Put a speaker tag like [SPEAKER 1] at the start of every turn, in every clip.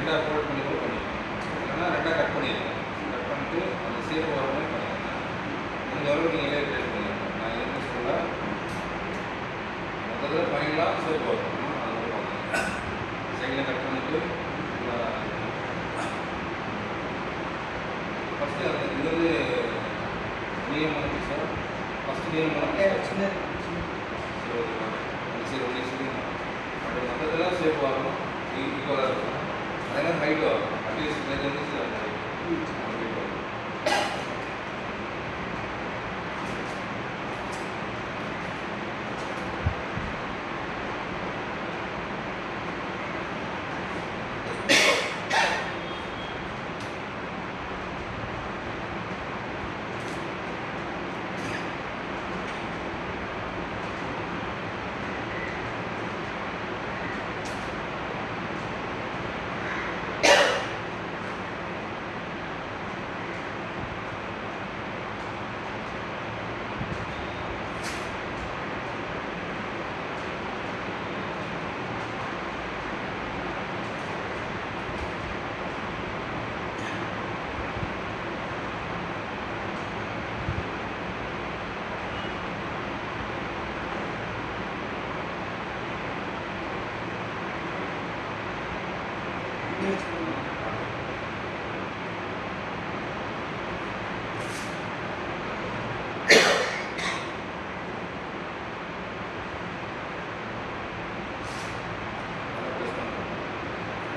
[SPEAKER 1] ரெண்டாக ஃபோல்ட் பண்ணி கூட பண்ணிக்கலாம். இல்லைன்னா ரெண்டாக கட் பண்ணிடலாம். கட் பண்ணிட்டு அந்த ஷேப் வர மாதிரி பண்ணிக்கலாம். முடிஞ்ச அளவுக்கு நீங்களே ட்ரெஸ் பண்ணிக்கலாம். நான் என்ன சொல்ல மொத்தத்தில் ஃபைனலாக ஷேப் வரும். அது மாதிரி பார்க்கலாம். சைடில் கட் பண்ணிட்டு ஃபஸ்ட்டு அது இது வந்து நீளமான பீஸாக ஃபஸ்ட்டு நீளமான சின்ன சரி ஒன்று சொல்லுங்க. பட் மொத்தத்தில் ஷேப் வரணும், ஈக்குவலாக இருக்கணும். அதே மாதிரி ஹைட் வரும். அட்லீஸ்ட் 5 இன்ச்சு அந்த ஹைட் வரும்.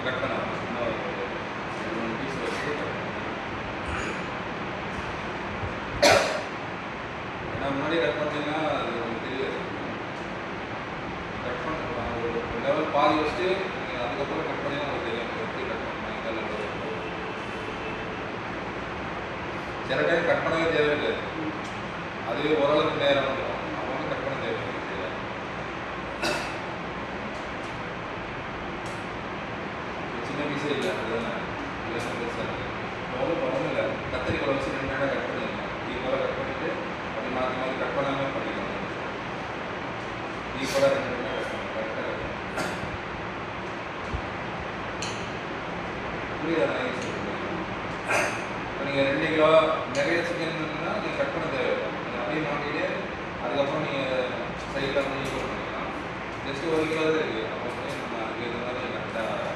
[SPEAKER 1] கட் பண்ண இன்னொரு பீஸ் வச்சு ஏன்னா முன்னாடி கட் பண்ணிங்கன்னா அது உங்களுக்கு தெரியாது. கட் பண்ண ஒரு லெவல் பாதி வச்சுட்டு நீங்கள் அதுக்கப்புறம் கட் பண்ணி உங்களுக்கு தெரியும் எப்படி கட் பண்ணணும் எந்த லெவல். சில டைம் கட் பண்ணவே தேவையில்லை, அதுவே ஓரளவுக்கு நேரம் வந்துடும். அவங்க வந்து கட் பண்ண தேவையில்லை. சின்ன பீஸே இல்லை, அதுதான் பெருசாக இருக்குது. ஒன்றும் இல்லை, கத்திரிக்கோலை வச்சு 2 நேரம் கட் பண்ணிடலாம். ஈக்குவலாக கட் பண்ணிவிட்டு அப்படி மாற்றி மாற்றி கட் பண்ணாமல் பண்ணிக்கலாம். ஈக்குவலாக 2 நேரம் கட் பண்ணலாம். கரெக்டாக கட் பண்ணலாம். புரியுதா? யூஸ் பண்ணுறீங்க. இப்போ நீங்கள் 2 கிலோ நிறைய சிக்கன்னா நீங்கள் கட் பண்ண தேவையில்லை. நீங்கள் அப்படியே மாட்டிட்டு அதுக்கப்புறம் நீங்கள் சைடில் வந்து ஈக்குவல் பண்ணிக்கலாம். ஜஸ்ட்டு 1 கிலோ தான் இருக்குது. அப்போ வந்து நம்ம அதுக்கு எது மாதிரி கரெக்டாக